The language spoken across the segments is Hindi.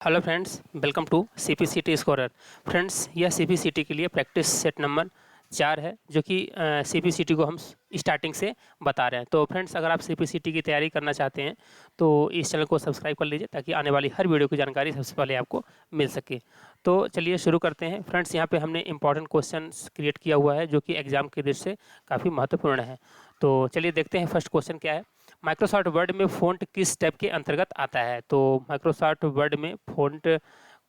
Hello friends, welcome to CPCT scorer. Friends, यह CPCT के लिए प्रैक्टिस सेट नंबर 4 है, जो कि CPCT को हम स्टार्टिंग से बता रहे हैं। तो फ्रेंड्स, अगर आप CPCT की तैयारी करना चाहते हैं तो इस चैनल को सब्सक्राइब कर लीजिए, ताकि आने वाली हर वीडियो की जानकारी सबसे पहले आपको मिल सके। तो चलिए शुरू करते हैं। फ्रेंड्स, यहाँ पे हमने इंपॉर्टेंट क्वेश्चन क्रिएट किया हुआ है, जो कि एग्जाम की दृष्टि से काफ़ी महत्वपूर्ण है। तो चलिए देखते हैं फर्स्ट क्वेश्चन क्या है। माइक्रोसॉफ्ट वर्ड में फ़ॉन्ट किस टैब के अंतर्गत आता है? तो माइक्रोसॉफ्ट वर्ड में फ़ॉन्ट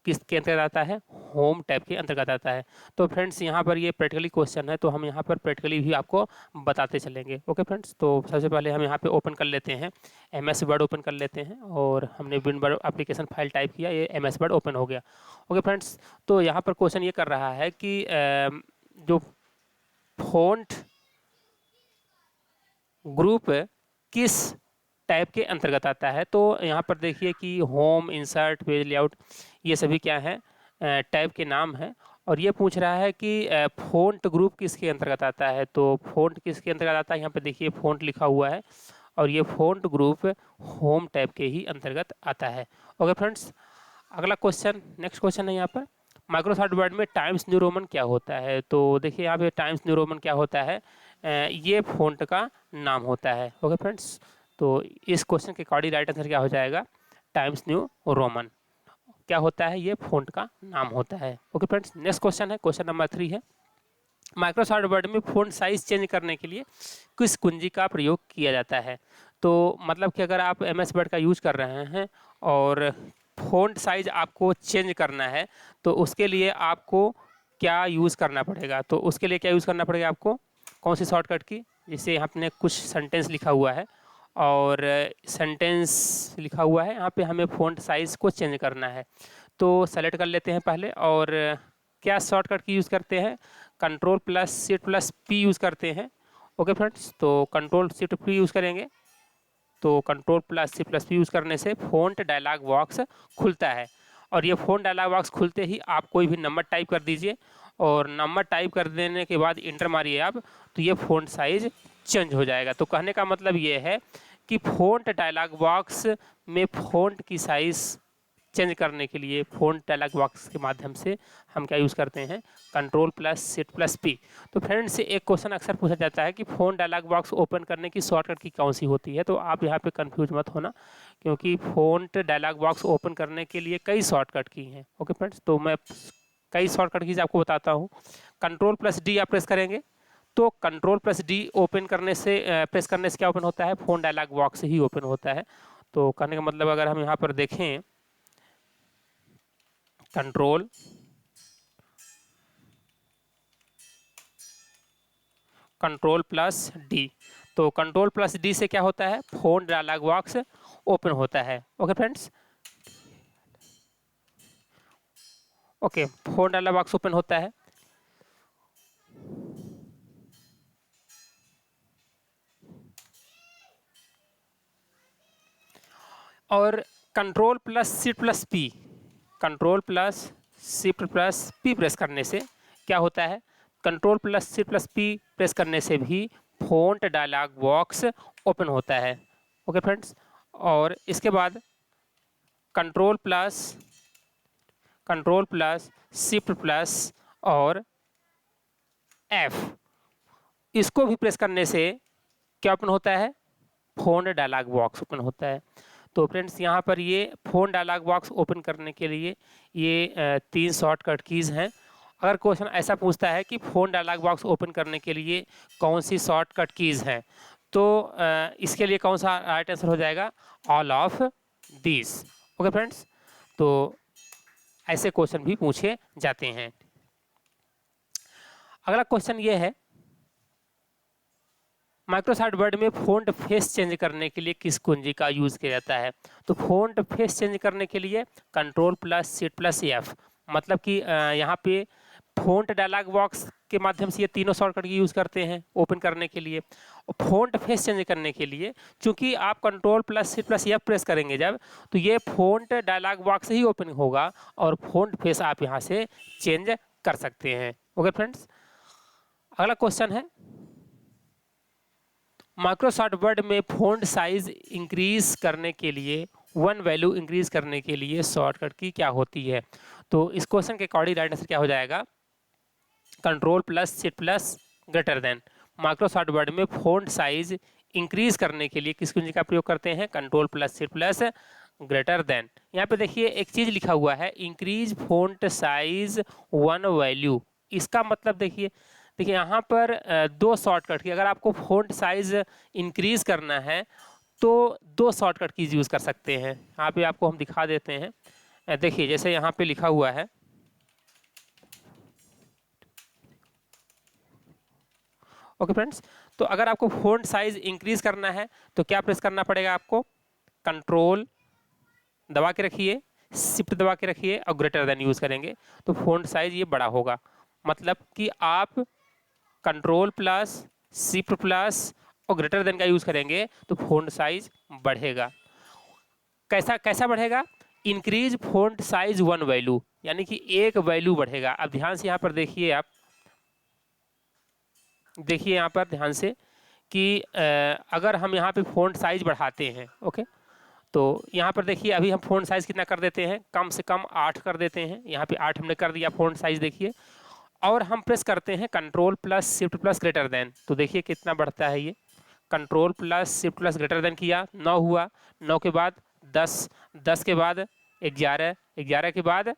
किसके अंतर्गत आता है? होम टैब के अंतर्गत आता है। तो फ्रेंड्स, यहाँ पर ये प्रैक्टिकली क्वेश्चन है, तो हम यहाँ पर प्रैक्टिकली भी आपको बताते चलेंगे। ओके फ्रेंड्स, तो सबसे पहले हम यहाँ पे ओपन कर लेते हैं, MS वर्ड ओपन कर लेते हैं, और हमने win word application file type किया, ये MS वर्ड ओपन हो गया। ओके फ्रेंड्स, तो यहाँ पर क्वेश्चन ये कर रहा है कि जो फ़ॉन्ट ग्रुप किस टाइप के अंतर्गत आता है? तो यहाँ पर देखिए कि होम, इंसर्ट, पेज लेआउट, ये सभी क्या हैं? टाइप के नाम हैं। और ये पूछ रहा है कि फ़ॉन्ट ग्रुप किसके अंतर्गत आता है? तो फ़ॉन्ट किसके अंतर्गत आता है? यहाँ पे देखिए फ़ॉन्ट लिखा हुआ है, और ये फ़ॉन्ट ग्रुप होम टाइप के ही अंतर्गत आता है। ओके फ्रेंड्स, अगला क्वेश्चन, नेक्स्ट क्वेश्चन है यहाँ पर, माइक्रोसॉफ्ट वर्ड में टाइम्स न्यू रोमन क्या होता है? तो देखिए यहाँ पे टाइम्स न्यू रोमन क्या होता है? ये फ़ॉन्ट का नाम होता है। ओके फ्रेंड्स, तो इस क्वेश्चन के अकॉर्डिंग राइट आंसर क्या हो जाएगा? टाइम्स न्यू रोमन क्या होता है? ये फ़ॉन्ट का नाम होता है। ओके फ्रेंड्स, नेक्स्ट क्वेश्चन है, क्वेश्चन नंबर 3 है, माइक्रोसॉफ्ट वर्ड में फ़ॉन्ट साइज़ चेंज करने के लिए किस कुंजी का प्रयोग किया जाता है? तो मतलब कि अगर आप MS वर्ड का यूज़ कर रहे हैं और फ़ॉन्ट साइज़ आपको चेंज करना है, तो उसके लिए आपको क्या यूज़ करना पड़ेगा? तो उसके लिए क्या यूज़ करना पड़ेगा आपको? कौन सी शॉर्टकट की? जैसे आपने कुछ सेंटेंस लिखा हुआ है, और सेंटेंस लिखा हुआ है, यहाँ पे हमें फ़ॉन्ट साइज़ को चेंज करना है। तो सेलेक्ट कर लेते हैं पहले, और क्या शॉर्टकट की यूज़ करते हैं? Control plus shift plus P use करते हैं। ओके फ्रेंड्स, तो कंट्रोल शिफ्ट पी यूज़ करेंगे, तो control plus shift plus P use करने से फ़ॉन्ट डायलॉग बॉक्स खुलता है। और ये फ़ॉन्ट डायलॉग बॉक्स खुलते ही आप कोई भी नंबर टाइप कर दीजिए, और नंबर टाइप कर देने के बाद इंटर मारिए आप, तो ये फ़ॉन्ट साइज़ चेंज हो जाएगा। तो कहने का मतलब ये है कि फ़ॉन्ट डायलॉग बॉक्स में फ़ॉन्ट की साइज़ चेंज करने के लिए फ़ॉन्ट डायलॉग बॉक्स के माध्यम से हम क्या यूज़ करते हैं? Control plus shift plus P. तो फ्रेंड्स, एक क्वेश्चन अक्सर पूछा जाता है कि फ़ॉन्ट डायलॉग बॉक्स ओपन करने की शॉर्टकट की कौन सी होती है? तो आप यहाँ पे कंफ्यूज मत होना, क्योंकि फ़ॉन्ट डायलॉग बॉक्स ओपन करने के लिए कई शॉर्टकट की हैं। ओके फ्रेंड्स, तो मैं कई शॉर्टकट कीज़ आपको बताता हूँ। कंट्रोल प्लस डी आप प्रेस करेंगे, तो कंट्रोल प्लस डी ओपन करने से प्रेस करने से क्या ओपन होता है? फ़ॉन्ट डायलॉग बॉक्स ही ओपन होता है। तो कहने का मतलब, अगर हम यहाँ पर देखें, कंट्रोल कंट्रोल प्लस डी, तो कंट्रोल प्लस डी से क्या होता है? फ़ॉन्ट डायलॉग बॉक्स ओपन होता है। Okay friends, okay, font dialog box open होता है। और control plus shift plus P, control plus shift plus P press करने से क्या होता है? Control plus shift plus P press करने से भी फ़ॉन्ट डायलॉग बॉक्स ओपन होता है। ओके फ्रेंड्स, और इसके बाद कंट्रोल प्लस शिफ्ट प्लस और एफ, इसको भी प्रेस करने से क्या ओपन होता है? फ़ॉन्ट डायलॉग बॉक्स ओपन होता है। तो फ्रेंड्स, यहाँ पर ये फ़ॉन्ट डायलॉग बॉक्स ओपन करने के लिए ये 3 शॉर्टकट कीज़ हैं। अगर क्वेश्चन ऐसा पूछता है कि फ़ॉन्ट डायलॉग बॉक्स ओपन करने के लिए कौन सी शॉर्टकट कीज़ हैं, तो इसके लिए कौन सा राइट आंसर हो जाएगा? All of these. Okay friends, तो ऐसे क्वेश्चन भी पूछे जाते हैं। अगला क्वेश्चन ये है, माइक्रोसॉफ्ट वर्ड में फ़ॉन्ट फेस चेंज करने के लिए किस कुंजी का यूज़ किया जाता है? तो फ़ॉन्ट फेस चेंज करने के लिए control plus shift plus F, मतलब कि यहाँ पे फ़ॉन्ट डायलॉग बॉक्स के माध्यम से ये तीनों शॉर्टकट की यूज़ करते हैं ओपन करने के लिए। और फ़ॉन्ट फेस चेंज करने के लिए चूंकि आप control plus shift plus F press करेंगे जब, तो ये फ़ॉन्ट डायलॉग बॉक्स ही ओपन होगा, और फ़ॉन्ट फेस आप यहाँ से चेंज कर सकते हैं। ओके फ्रेंड्स, अगला क्वेश्चन है, माइक्रोसॉफ्ट वर्ड में फ़ॉन्ट साइज इंक्रीज करने के लिए वन वैल्यू इंक्रीज करने के लिए शॉर्टकट की क्या होती है। तो इस क्वेश्चन के अकॉर्डिंग राइट आंसर क्या हो जाएगा, control plus shift plus greater than. Microsoft Word में फ़ॉन्ट साइज इंक्रीज करने के लिए किस कुंजी का प्रयोग करते हैं, control plus shift plus greater than. यहाँ पे देखिए एक चीज लिखा हुआ है, increase font size one value. इसका मतलब देखिए देखिए यहाँ पर दो शॉर्टकट की, अगर आपको फ़ॉन्ट साइज इंक्रीज करना है तो दो शॉर्टकट कीज यूज़ कर सकते हैं। यहाँ पे आपको हम दिखा देते हैं, देखिए जैसे यहाँ पे लिखा हुआ है, ओके फ्रेंड्स। तो अगर आपको फ़ॉन्ट साइज इंक्रीज करना है तो क्या प्रेस करना पड़ेगा आपको, कंट्रोल दबा के रखिए, शिफ्ट दबा के रखिए और ग्रेटर देन यूज़ करेंगे तो फ़ॉन्ट साइज ये बड़ा होगा। मतलब कि आप कंट्रोल प्लस शिफ्ट प्लस और ग्रेटर देन का यूज़ करेंगे तो फ़ॉन्ट साइज बढ़ेगा। कैसा कैसा बढ़ेगा, increase font size one value, यानी कि एक वैल्यू बढ़ेगा। अब ध्यान से यहाँ पर देखिए, आप देखिए यहाँ पर ध्यान से कि अगर हम यहाँ पे फ़ॉन्ट साइज बढ़ाते हैं, ओके, तो यहाँ पर देखिए अभी हम फ़ॉन्ट साइज़ कितना कर देते हैं, कम से कम 8 कर देते हैं। यहाँ पे 8 हमने कर दिया फ़ॉन्ट साइज़ देखिए, और हम प्रेस करते हैं control plus shift plus greater than, तो देखिए कितना बढ़ता है ये। Control plus shift plus greater than किया, 9 हुआ, 9 के बाद 10, 10 के बाद 11, 11 के बाद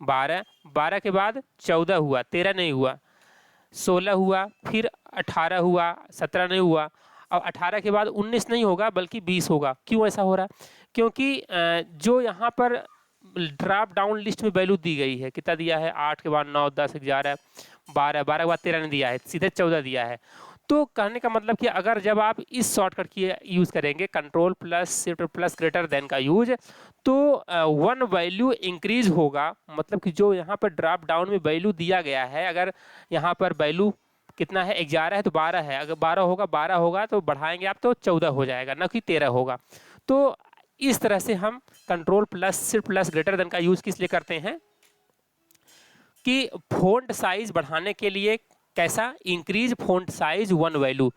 12, 12 के बाद 14 हुआ, 13 नहीं हुआ, 16 हुआ, फिर 18 हुआ, 17 नहीं हुआ, और 18 के बाद 19 नहीं होगा बल्कि 20 होगा। क्यों ऐसा हो रहा है, क्योंकि जो यहाँ पर ड्रॉप डाउन लिस्ट में वैल्यू दी गई है, कितना दिया है, 8 के बाद 9, 10, 11, 12, 12 के बाद 13 नहीं दिया है, सीधे 14 दिया है। तो कहने का मतलब कि अगर जब आप इस शॉर्टकट की यूज़ करेंगे, control plus shift plus greater than का यूज, तो वन वैल्यू इंक्रीज होगा। मतलब कि जो यहाँ पर ड्रॉप डाउन में वैल्यू दिया गया है, अगर यहाँ पर वैल्यू कितना है, 11 है तो 12 है, अगर 12 होगा तो बढ़ाएंगे आप तो 14 हो जाएगा, ना कि 13 होगा। तो इस तरह से हम control plus shift plus greater than का यूज़ किस लिए करते हैं कि फ़ॉन्ट साइज बढ़ाने के लिए। कैसा, increase font size one value,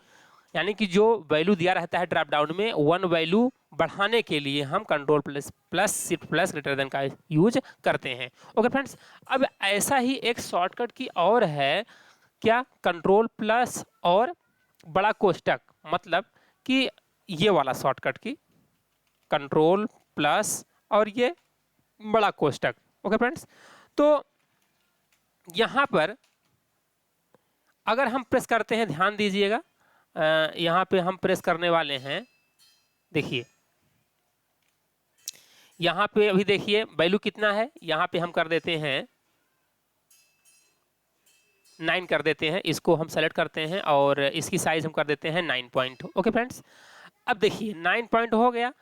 यानी कि जो वैल्यू दिया रहता है ड्रॉप डाउन में, वन वैल्यू बढ़ाने के लिए हम control plus shift plus greater than का यूज करते हैं। ओके फ्रेंड्स, अब ऐसा ही एक शॉर्टकट की और है, क्या, कंट्रोल प्लस और बड़ा कोष्टक, मतलब कि ये वाला शॉर्टकट की, कंट्रोल प्लस और ये बड़ा कोष्टक। ओके फ्रेंड्स, तो यहाँ पर अगर हम प्रेस करते हैं, ध्यान दीजिएगा, यहाँ पे हम प्रेस करने वाले हैं, देखिए यहाँ पे अभी देखिए वैल्यू कितना है, यहाँ पे हम कर देते हैं 9 कर देते हैं, इसको हम सेलेक्ट करते हैं और इसकी साइज हम कर देते हैं 9 पॉइंट। ओके फ्रेंड्स, अब देखिए 9 पॉइंट हो गया।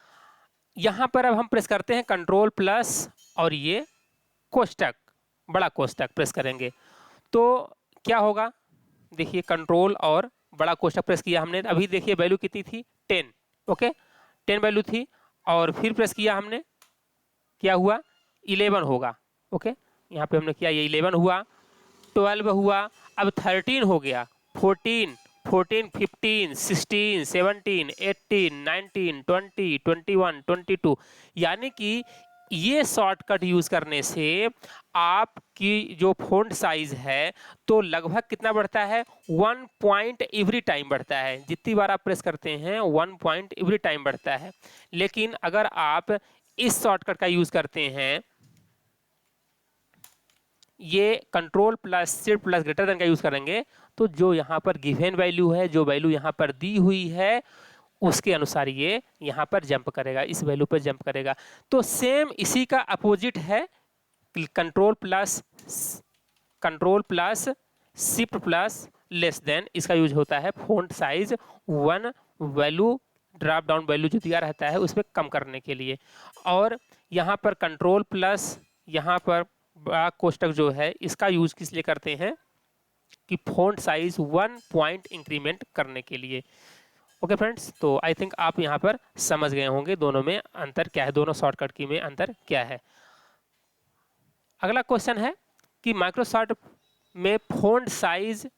यहाँ पर अब हम प्रेस करते हैं कंट्रोल प्लस और ये कोष्टक, बड़ा कोष्टक प्रेस करेंगे तो क्या होगा, देखिए कंट्रोल और बड़ा कोष्टक प्रेस किया हमने, अभी देखिए वैल्यू कितनी थी, 10, ओके 10 वैल्यू थी, और फिर प्रेस किया हमने, क्या हुआ, 11 होगा। ओके, यहाँ पे हमने किया, ये 11 हुआ, 12 हुआ, अब 13 हो गया, 14, 14, 15, 16, 17, 18, 19, 20, 21, 22, यानी कि ये शॉर्टकट यूज करने से आपकी जो फ़ॉन्ट साइज है तो लगभग कितना बढ़ता है, 1 पॉइंट एवरी टाइम बढ़ता है। जितनी बार आप प्रेस करते हैं 1 पॉइंट एवरी टाइम बढ़ता है। लेकिन अगर आप इस शॉर्टकट का यूज करते हैं, ये control plus shift plus greater than का यूज करेंगे, तो जो यहाँ पर गिवन वैल्यू है, जो वैल्यू यहाँ पर दी हुई है, उसके अनुसार ये यहाँ पर जंप करेगा, इस वैल्यू पर जंप करेगा। तो सेम इसी का अपोजिट है, control plus shift plus less then, इसका यूज होता है font size one value, drop down value जो दिया रहता है उसमें कम करने के लिए। और यहाँ पर कंट्रोल प्लस, यहाँ पर बड़ा कोष्टक जो है, इसका यूज किस लिए करते हैं कि फ़ॉन्ट साइज 1 पॉइंट इंक्रीमेंट करने के लिए। ओके फ्रेंड्स, तो आई थिंक आप यहाँ पर समझ गए होंगे दोनों में अंतर क्या है, दोनों शॉर्टकट की में अंतर क्या है। अगला क्वेश्चन है कि माइक्रोसॉफ्ट में फ़ॉन्ट साइज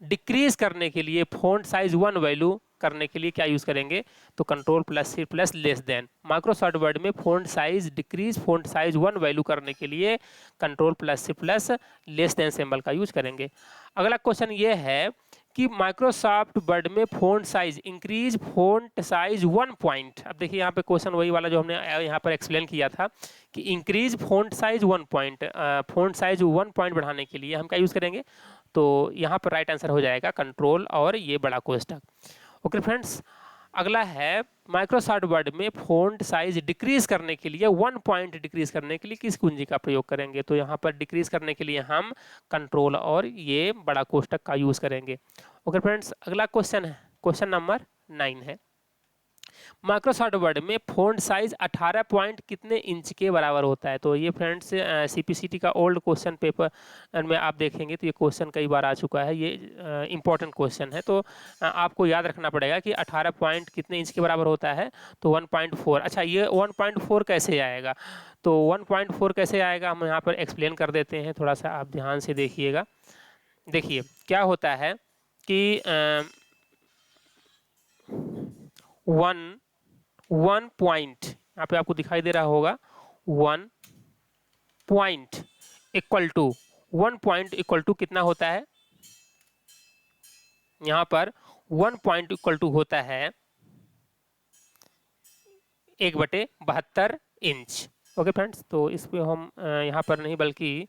डिक्रीज करने के लिए फ़ॉन्ट साइज वन वैल्यू करने के लिए क्या यूज़ करेंगे, तो control plus C plus less than. Microsoft Word में font size decrease font size 1 value करने के लिए control plus C plus less than symbol का यूज करेंगे। अगला क्वेश्चन ये है कि माइक्रोसॉफ्ट वर्ड में font size increase font size 1 point. अब देखिए यहाँ पे क्वेश्चन वही वाला जो हमने यहाँ पर एक्सप्लेन किया था कि increase font size 1 point, font size 1 point बढ़ाने के लिए हम क्या यूज़ करेंगे, तो यहाँ पर राइट आंसर हो जाएगा कंट्रोल और ये बड़ा कोष्ठक। ओके फ्रेंड्स, अगला है माइक्रोसॉफ्ट वर्ड में फ़ॉन्ट साइज डिक्रीज करने के लिए 1 पॉइंट डिक्रीज करने के लिए किस कुंजी का प्रयोग करेंगे, तो यहाँ पर डिक्रीज करने के लिए हम कंट्रोल और ये बड़ा कोष्ठक का यूज़ करेंगे। ओके फ्रेंड्स, अगला क्वेश्चन है, क्वेश्चन नंबर 9 है, माइक्रोसॉफ्ट वर्ड में फ़ॉन्ट साइज 18 पॉइंट कितने इंच के बराबर होता है। तो ये फ्रेंड्स सीपीसीटी का ओल्ड क्वेश्चन पेपर में आप देखेंगे तो ये क्वेश्चन कई बार आ चुका है, ये इंपॉर्टेंट क्वेश्चन है। तो आपको याद रखना पड़ेगा कि 18 पॉइंट कितने इंच के बराबर होता है, तो 1.4। अच्छा, ये 1.4 कैसे आएगा, तो 1.4 कैसे आएगा हम यहाँ पर एक्सप्लेन कर देते हैं, थोड़ा सा आप ध्यान से देखिएगा। देखिए क्या होता है कि 1 पॉइंट यहाँ पे आपको दिखाई दे रहा होगा, 1 point equal to 1 point equal to कितना होता है, यहाँ पर 1 पॉइंट इक्वल टू होता है 1/72 इंच। ओके फ्रेंड्स, तो इस पे हम यहाँ पर नहीं बल्कि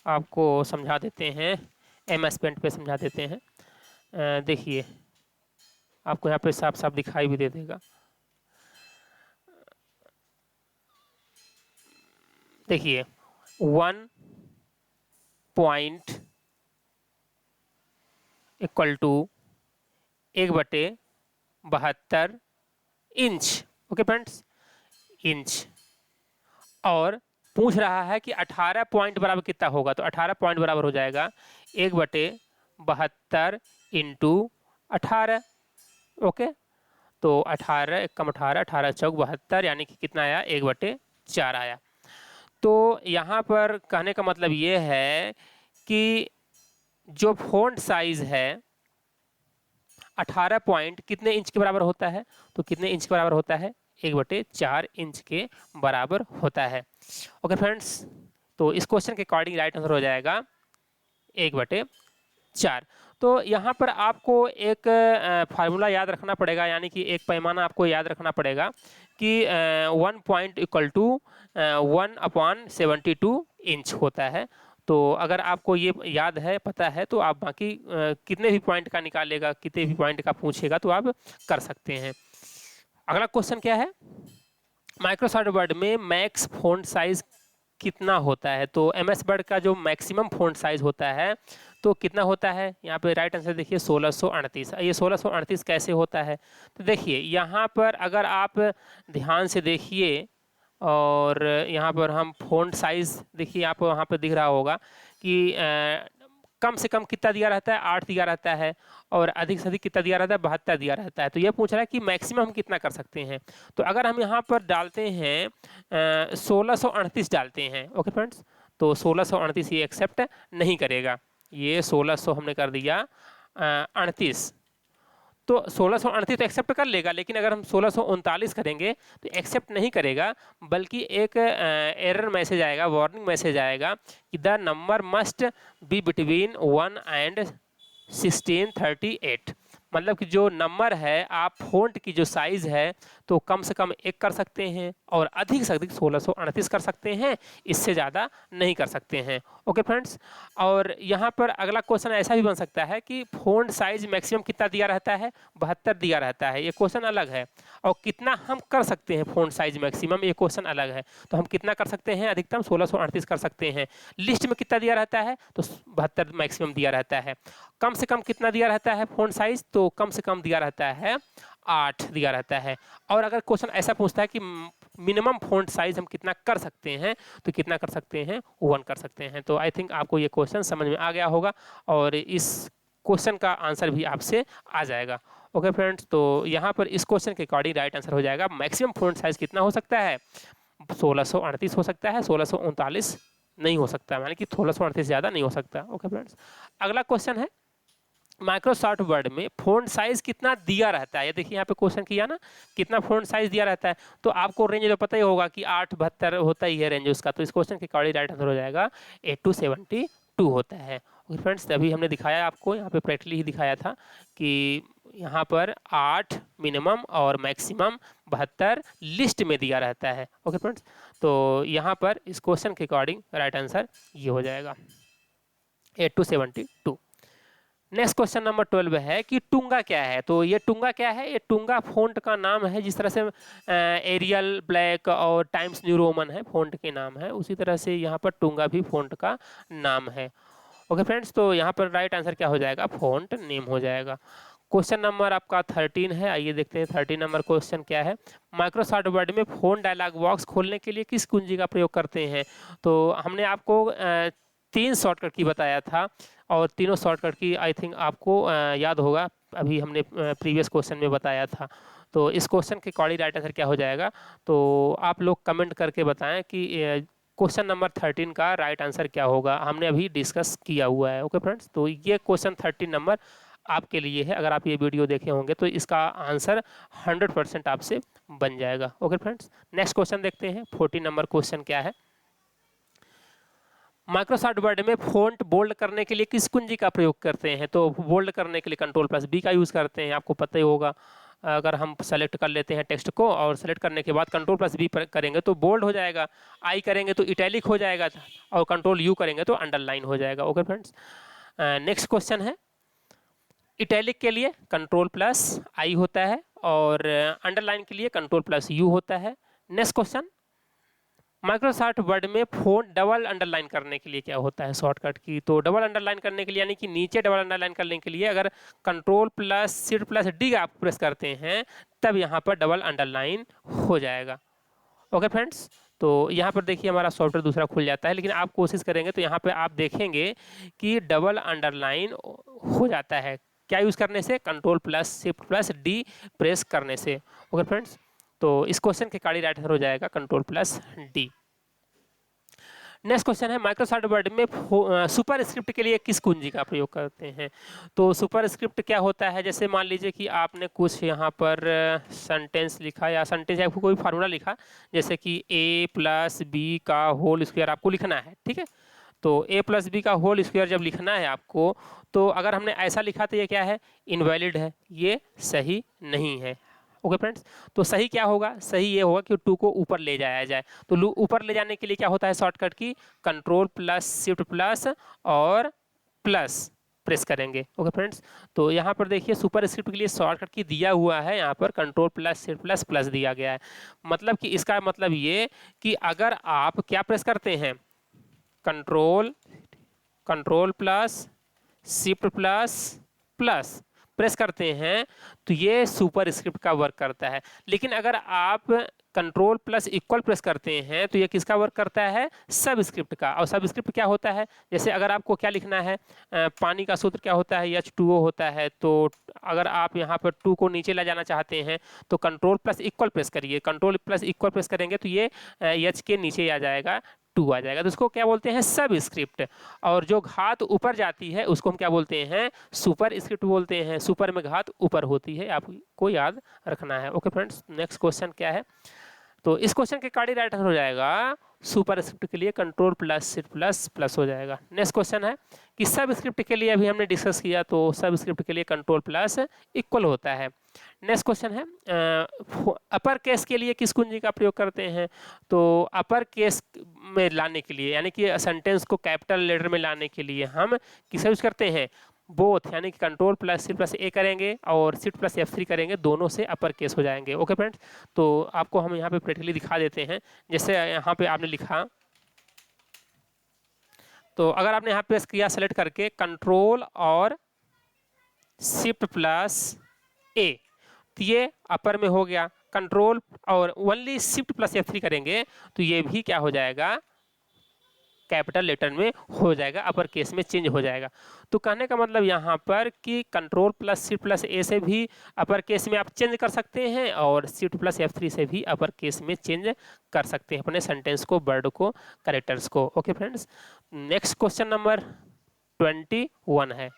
आपको समझा देते हैं, MS पेंट पे समझा देते हैं। देखिए आपको यहाँ पे साफ साफ दिखाई भी दे देगा। देखिए 1 point equal to 1/72 inch. Okay friends, inch, और पूछ रहा है कि 18 पॉइंट बराबर कितना होगा, तो 18 पॉइंट बराबर हो जाएगा 1/72 इंटू 18। ओके, तो 18 एकम 18, 18 चौक 72, यानी कि कितना आया, 1/4 आया। तो यहाँ पर कहने का मतलब ये है कि जो फ़ॉन्ट साइज है 18 पॉइंट कितने इंच के बराबर होता है, तो कितने इंच के बराबर होता है, 1/4 इंच के बराबर होता है। ओके फ्रेंड्स, तो इस क्वेश्चन के अकॉर्डिंग राइट आंसर हो जाएगा 1/4। तो यहाँ पर आपको एक फार्मूला याद रखना पड़ेगा, यानी कि एक पैमाना आपको याद रखना पड़ेगा कि 1 पॉइंट इक्वल टू 1/72 इंच होता है। तो अगर आपको ये याद है, पता है, तो आप बाकी कितने भी पॉइंट का निकालेगा, कितने भी पॉइंट का पूछेगा तो आप कर सकते हैं। अगला क्वेश्चन क्या है, माइक्रोसॉफ्ट वर्ड में मैक्स फ़ॉन्ट साइज कितना होता है, तो MS वर्ड का जो मैक्सिमम फ़ॉन्ट साइज होता है तो कितना होता है, यहाँ पे राइट आंसर देखिए 1638। ये 1638 कैसे होता है, तो देखिए यहाँ पर अगर आप ध्यान से देखिए और यहाँ पर हम फ़ॉन्ट साइज देखिए, आपको वहाँ पर दिख रहा होगा कि कम से कम कितना दिया रहता है, 8 दिया रहता है, और अधिक से अधिक कितना दिया रहता है, 72 दिया रहता है। तो ये पूछ रहा है कि मैक्सिमम हम कितना कर सकते हैं, तो अगर हम यहाँ पर डालते हैं 1638 डालते हैं। ओके फ्रेंड्स, तो 1638 ये एक्सेप्ट नहीं करेगा, ये 1600 हमने कर दिया 38, तो 1638 तो एक्सेप्ट कर लेगा, लेकिन अगर हम 1639 करेंगे तो एक्सेप्ट नहीं करेगा, बल्कि एक एरर मैसेज आएगा, वार्निंग मैसेज आएगा कि the number must be between 1 and 1638। मतलब कि जो नंबर है, आप फ़ॉन्ट की जो साइज़ है तो कम से कम 1 कर सकते हैं और अधिक से अधिक 1638 कर सकते हैं, इससे ज़्यादा नहीं कर सकते हैं। ओके फ्रेंड्स, और यहाँ पर अगला क्वेश्चन ऐसा भी बन सकता है कि फ़ॉन्ट साइज मैक्सिमम कितना दिया रहता है, 72 दिया रहता है, ये क्वेश्चन अलग है, और कितना हम कर सकते हैं फ़ॉन्ट साइज मैक्सिमम, ये क्वेश्चन अलग है। तो हम कितना कर सकते हैं, अधिकतम 1638 कर सकते हैं। लिस्ट में कितना दिया रहता है, तो 72 मैक्सिमम दिया रहता है। कम से कम कितना दिया रहता है फ़ॉन्ट साइज, तो कम से कम दिया रहता है 8 दिया रहता है। और अगर क्वेश्चन ऐसा पूछता है कि मिनिमम फ़ॉन्ट साइज हम कितना कर सकते हैं, तो कितना कर सकते हैं, 1 कर सकते हैं। तो आई थिंक आपको ये क्वेश्चन समझ में आ गया होगा और इस क्वेश्चन का आंसर भी आपसे आ जाएगा। ओके फ्रेंड्स, तो यहाँ पर इस क्वेश्चन के अकॉर्डिंग राइट आंसर हो जाएगा मैक्सिमम फ़ॉन्ट साइज कितना हो सकता है, 1638 हो सकता है, 1639 नहीं हो सकता, यानी कि 1638 ज़्यादा नहीं हो सकता। ओके फ्रेंड्स, अगला क्वेश्चन है माइक्रोसॉफ्ट वर्ड में फ़ॉन्ट साइज कितना दिया रहता है, ये देखिए यहाँ पे क्वेश्चन किया ना, कितना फ़ॉन्ट साइज दिया रहता है, तो आपको रेंज तो पता ही होगा कि 8-72 होता ही है रेंज उसका, तो इस क्वेश्चन के अकॉर्डिंग राइट आंसर हो जाएगा 8 to 72 होता है। और फ्रेंड्स अभी हमने दिखाया आपको, यहाँ पे प्रैक्टिकली ही दिखाया था कि यहाँ पर 8 मिनिमम और मैक्सिमम 72 लिस्ट में दिया रहता है। ओके फ्रेंड्स, तो यहाँ पर इस क्वेश्चन के अकॉर्डिंग राइट आंसर ये हो जाएगा 8 to 72। नेक्स्ट क्वेश्चन नंबर 12 है कि टूंगा क्या है। तो ये टूंगा क्या है, ये टूंगा फ़ॉन्ट का नाम है, जिस तरह से एरियल ब्लैक और टाइम्स न्यू रोमन है फ़ॉन्ट के नाम है, उसी तरह से यहाँ पर टूंगा भी फ़ॉन्ट का नाम है। ओके फ्रेंड्स, तो यहाँ पर राइट आंसर क्या हो जाएगा, फ़ॉन्ट नेम हो जाएगा। क्वेश्चन नंबर आपका 13 है, आइए देखते हैं 13 नंबर क्वेश्चन क्या है। माइक्रोसॉफ्ट वर्ड में फ़ॉन्ट डायलॉग बॉक्स खोलने के लिए किस कुंजी का प्रयोग करते हैं। तो हमने आपको 3 शॉर्टकट की बताया था, और तीनों शॉर्टकट की आई थिंक आपको याद होगा, अभी हमने प्रीवियस क्वेश्चन में बताया था। तो इस क्वेश्चन के अकॉर्डिंग राइट आंसर क्या हो जाएगा, तो आप लोग कमेंट करके बताएं कि क्वेश्चन नंबर 13 का राइट आंसर क्या होगा, हमने अभी डिस्कस किया हुआ है। ओके फ्रेंड्स, तो ये क्वेश्चन 13 नंबर आपके लिए है, अगर आप ये वीडियो देखे होंगे तो इसका आंसर 100% आपसे बन जाएगा। ओके फ्रेंड्स, नेक्स्ट क्वेश्चन देखते हैं 14 नंबर क्वेश्चन क्या है। माइक्रोसॉफ्ट वर्ड में फ़ॉन्ट बोल्ड करने के लिए किस कुंजी का प्रयोग करते हैं। तो बोल्ड करने के लिए Ctrl+B का यूज़ करते हैं, आपको पता ही होगा। अगर हम सेलेक्ट कर लेते हैं टेक्स्ट को और सेलेक्ट करने के बाद Ctrl+B करेंगे तो बोल्ड हो जाएगा, आई करेंगे तो इटैलिक हो जाएगा, और Ctrl+U करेंगे तो अंडरलाइन हो जाएगा। ओके फ्रेंड्स, नेक्स्ट क्वेश्चन है, इटैलिक के लिए Ctrl+I होता है और अंडरलाइन के लिए Ctrl+U होता है। नेक्स्ट क्वेश्चन, माइक्रोसॉफ्ट वर्ड में फ़ॉन्ट डबल अंडरलाइन करने के लिए क्या होता है शॉर्टकट की। तो डबल अंडरलाइन करने के लिए, यानी कि नीचे डबल अंडरलाइन करने के लिए अगर Ctrl+Shift+D आप प्रेस करते हैं तब यहाँ पर डबल अंडरलाइन हो जाएगा। ओके फ्रेंड्स, तो यहाँ पर देखिए हमारा सॉफ्टवेयर दूसरा खुल जाता है, लेकिन आप कोशिश करेंगे तो यहाँ पे आप देखेंगे कि डबल अंडरलाइन हो जाता है, क्या यूज़ करने से, Ctrl+Shift+D प्रेस करने से। ओके फ्रेंड्स, तो इस क्वेश्चन के अकॉर्डिंग राइट आंसर हो जाएगा Ctrl+D। नेक्स्ट क्वेश्चन है, माइक्रोसॉफ्ट वर्ड में सुपर स्क्रिप्ट के लिए किस कुंजी का प्रयोग करते हैं। तो सुपर स्क्रिप्ट क्या होता है, जैसे मान लीजिए कि आपने कुछ यहाँ पर सेंटेंस लिखा या सेंटेंस या कोई फार्मूला लिखा, जैसे कि A+B का होल स्क्वायर आपको लिखना है, ठीक है। तो A+B का होल स्क्वायर जब लिखना है आपको, तो अगर हमने ऐसा लिखा तो ये क्या है, इनवैलिड है, ये सही नहीं है। ओके फ्रेंड्स, तो सही क्या होगा, सही ये होगा कि 2 को ऊपर ले जाया जाए। तो ऊपर ले जाने के लिए क्या होता है शॉर्टकट की, Ctrl+Shift+ और प्लस प्रेस करेंगे। ओके फ्रेंड्स, तो यहाँ पर देखिए सुपर स्क्रिप्ट के लिए शॉर्टकट की दिया हुआ है, यहाँ पर Ctrl+Shift++ दिया गया है। मतलब कि इसका मतलब ये कि अगर आप क्या प्रेस करते हैं, Ctrl+Shift++ प्रेस करते हैं तो ये सुपर स्क्रिप्ट का वर्क करता है। लेकिन अगर आप Ctrl+= प्रेस करते हैं तो ये किसका वर्क करता है, सब स्क्रिप्ट का। और सब स्क्रिप्ट क्या होता है, जैसे अगर आपको क्या लिखना है, पानी का सूत्र क्या होता है, H2O होता है। तो अगर आप यहाँ पर 2 को नीचे ला जाना चाहते हैं तो Ctrl+= प्रेस करिए, Ctrl+= प्रेस करेंगे तो ये H के नीचे आ जाएगा, 2 आ जाएगा। तो इसको क्या बोलते हैं, सब स्क्रिप्ट। और जो घात ऊपर जाती है उसको हम क्या बोलते हैं, सुपर स्क्रिप्ट बोलते हैं। सुपर में घात ऊपर होती है, आपको याद रखना है। ओके फ्रेंड्स, नेक्स्ट क्वेश्चन क्या है। तो इस क्वेश्चन के अकॉर्डिंग राइट आंसर हो जाएगा सुपर स्क्रिप्ट के लिए Ctrl+Shift++ हो जाएगा। नेक्स्ट क्वेश्चन है कि सब स्क्रिप्ट के लिए अभी हमने डिस्कस किया, तो सब स्क्रिप्ट के लिए Ctrl+= होता है। नेक्स्ट क्वेश्चन है, अपर केस के लिए किस कुंजी का प्रयोग करते हैं। तो अपर केस में लाने के लिए, यानी कि सेंटेंस को कैपिटल लेटर में लाने के लिए हम किसे यूज करते हैं, बोथ, यानी कि Ctrl+Shift+A करेंगे और Shift+F3 करेंगे, दोनों से अपर केस हो जाएंगे। ओके फ्रेंड्स, तो आपको हम यहाँ पे प्रैक्टिकली दिखा देते हैं। जैसे यहाँ पे आपने लिखा, तो अगर आपने यहाँ प्रेस किया सेलेक्ट करके Ctrl और Shift+A, तो ये अपर में हो गया। कंट्रोल और ओनली Shift+F3 करेंगे तो ये भी क्या हो जाएगा, कैपिटल लेटर में हो जाएगा, अपर केस में चेंज हो जाएगा। तो कहने का मतलब यहाँ पर कि Ctrl+Shift+A से भी अपर केस में आप चेंज कर सकते हैं और Shift+F3 से भी अपर केस में चेंज कर सकते हैं अपने सेंटेंस को, वर्ड को, कैरेक्टर्स को। Okay friends, next question number 21 है।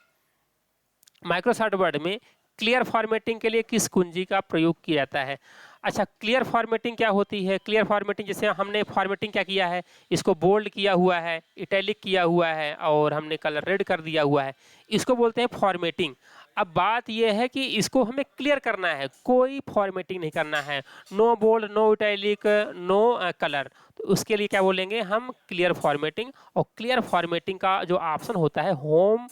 माइक्रोसॉफ्ट वर्ड में क्लियर फॉर्मेटिंग के लिए किस कुंजी का प्रयोग किया जाता है? अच्छा, क्लियर फॉर्मेटिंग क्या होती है? क्लियर फॉर्मेटिंग, जैसे हमने फॉर्मेटिंग क्या किया है, इसको बोल्ड किया हुआ है, इटैलिक किया हुआ है और हमने कलर रेड कर दिया हुआ है, इसको बोलते हैं फॉर्मेटिंग। अब बात यह है कि इसको हमें क्लियर करना है, कोई फॉर्मेटिंग नहीं करना है, no bold, no italic, no colour, तो उसके लिए क्या बोलेंगे हम? Clear formatting. और क्लियर फॉर्मेटिंग का जो ऑप्शन होता है होम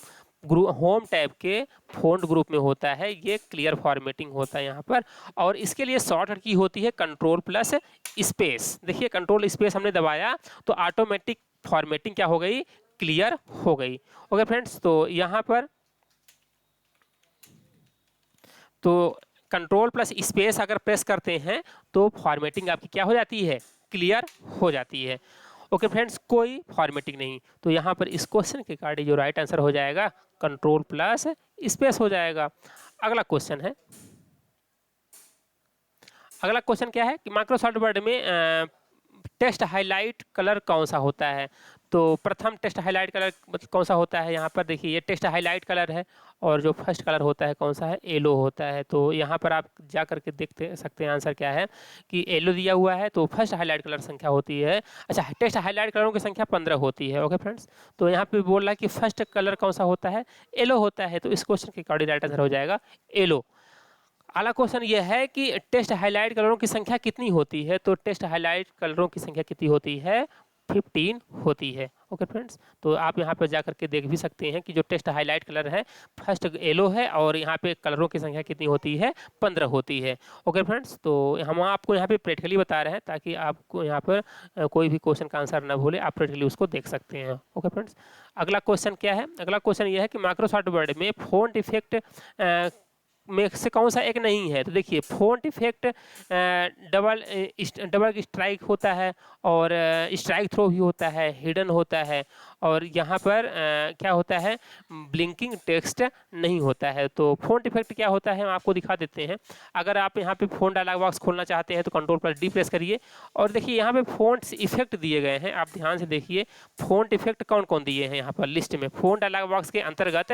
टैब के फ़ॉन्ट ग्रुप में होता है, ये क्लियर फॉर्मेटिंग होता है यहाँ पर। और इसके लिए शॉर्टकट की होती है कंट्रोल प्लस स्पेस। देखिए कंट्रोल स्पेस हमने दबाया तो ऑटोमेटिक फॉर्मेटिंग क्या हो गई? क्लियर हो गई। ओके फ्रेंड्स, तो यहाँ पर तो कंट्रोल प्लस स्पेस अगर प्रेस करते हैं तो फॉर्मेटिंग आपकी क्या हो जाती है? क्लियर हो जाती है। ओके फ्रेंड्स, कोई फॉर्मेटिंग नहीं। तो यहाँ पर इस क्वेश्चन के अकॉर्डिंग जो राइट आंसर हो जाएगा कंट्रोल प्लस स्पेस हो जाएगा। अगला क्वेश्चन है, अगला क्वेश्चन क्या है कि माइक्रोसॉफ्ट वर्ड में टेक्स्ट हाईलाइट कलर कौन सा होता है? तो प्रथम टेक्स्ट हाईलाइट कलर मतलब कौन सा होता है? यहाँ पर देखिए ये टेक्स्ट हाईलाइट कलर है और जो फर्स्ट कलर होता है कौन सा है? येलो होता है। तो यहाँ पर आप जा करके देखते सकते हैं आंसर क्या है कि येलो दिया हुआ है, तो फर्स्ट हाईलाइट कलर संख्या होती है। अच्छा, टेक्स्ट हाईलाइट कलरों की संख्या 15 होती है। ओके फ्रेंड्स, तो यहाँ पे बोल रहा है कि फर्स्ट कलर कौन सा होता है? येलो होता है। तो इस क्वेश्चन के अकॉर्डिंग राइट आंसर हो जाएगा येलो। अगला क्वेश्चन ये है कि टेक्स्ट हाईलाइट कलरों की संख्या कितनी होती है? तो टेक्स्ट हाईलाइट कलरों की संख्या कितनी होती है? 15 होती है। ओके फ्रेंड्स, तो आप यहाँ पर जा करके देख भी सकते हैं कि जो टेक्स्ट हाईलाइट कलर है फर्स्ट येलो है और यहाँ पे कलरों की संख्या कितनी होती है? 15 होती है। ओके फ्रेंड्स, तो हम आपको यहाँ पे प्रैक्टिकली बता रहे हैं ताकि आपको यहाँ पर कोई भी क्वेश्चन का आंसर ना भूले, आप प्रैक्टिकली उसको देख सकते हैं। ओके फ्रेंड्स, अगला क्वेश्चन क्या है? अगला क्वेश्चन ये है कि माइक्रोसॉफ्ट वर्ड में फ़ॉन्ट इफेक्ट में से कौन सा एक नहीं है? तो देखिए फ़ॉन्ट इफेक्ट डबल स्ट्राइक होता है और स्ट्राइक थ्रो भी होता है, हिडन होता है और यहाँ पर क्या होता है? ब्लिंकिंग टेक्स्ट नहीं होता है। तो फ़ॉन्ट इफेक्ट क्या होता है हम आपको दिखा देते हैं। अगर आप यहाँ पे फ़ॉन्ट डायलॉग बॉक्स खोलना चाहते हैं तो कंट्रोल प्लस डी प्रेस करिए और देखिए यहाँ पे फ़ॉन्ट्स इफेक्ट दिए गए हैं, आप ध्यान से देखिए फ़ॉन्ट इफेक्ट कौन कौन दिए हैं यहाँ पर लिस्ट में। फ़ॉन्ट डायलॉग बॉक्स के अंतर्गत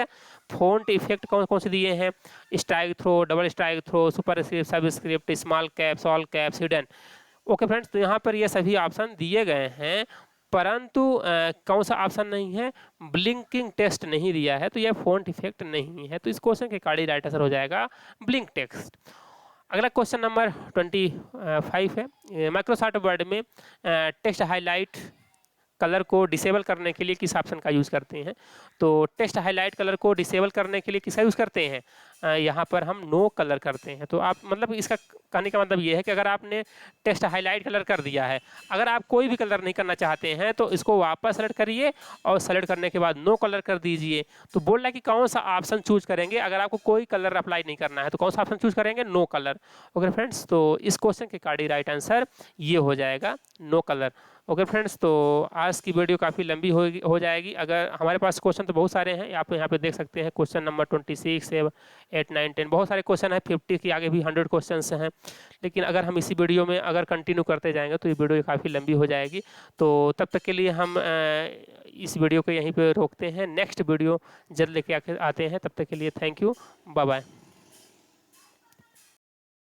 फ़ॉन्ट इफेक्ट कौन कौन से दिए हैं? Strikethrough, double strikethrough, superscript, subscript, small caps, all caps, hidden. Okay friends, तो यहाँ पर ये सभी ऑप्शन दिए गए हैं, परंतु कौन सा ऑप्शन नहीं है? ब्लिंकिंग टेक्स्ट नहीं दिया है, तो यह फ़ॉन्ट इफेक्ट नहीं है। तो इस क्वेश्चन के अकॉर्डिंग राइट आंसर हो जाएगा ब्लिंक टेक्स्ट। अगला क्वेश्चन नंबर 25 है, माइक्रोसॉफ्ट वर्ड में टेक्स्ट हाईलाइट कलर को डिसेबल करने के लिए किस ऑप्शन का यूज़ करते हैं? तो टेक्स्ट हाईलाइट कलर को डिसेबल करने के लिए किसका यूज़ करते हैं? यहाँ पर हम नो कलर करते हैं। तो आप मतलब इसका कहने का मतलब ये है कि अगर आपने टेक्स्ट हाईलाइट कलर कर दिया है, अगर आप कोई भी कलर नहीं करना चाहते हैं तो इसको वापस सेलेक्ट करिए और सेलेक्ट करने के बाद नो कलर कर दीजिए। तो बोल रहा है कि कौन सा ऑप्शन चूज करेंगे अगर आपको कोई कलर अप्लाई नहीं करना है, तो कौन सा ऑप्शन चूज करेंगे? No colour. ओके फ्रेंड्स, तो इस क्वेश्चन के अकॉर्डिंग राइट आंसर ये हो जाएगा नो कलर। ओके फ्रेंड्स, तो आज की वीडियो काफ़ी लंबी हो जाएगी। अगर हमारे पास क्वेश्चन तो बहुत सारे हैं, आप यहाँ पे देख सकते हैं क्वेश्चन नंबर 26 से 8, 9, 10 बहुत सारे क्वेश्चन हैं, 50 के आगे भी 100 क्वेश्चन हैं। लेकिन अगर हम इसी वीडियो में अगर कंटिन्यू करते जाएंगे तो ये वीडियो काफ़ी लंबी हो जाएगी। तो तब तक के लिए हम इस वीडियो को यहीं पर रोकते हैं, नेक्स्ट वीडियो जल्द लेके आते हैं। तब तक के लिए थैंक यू, बाय बाय।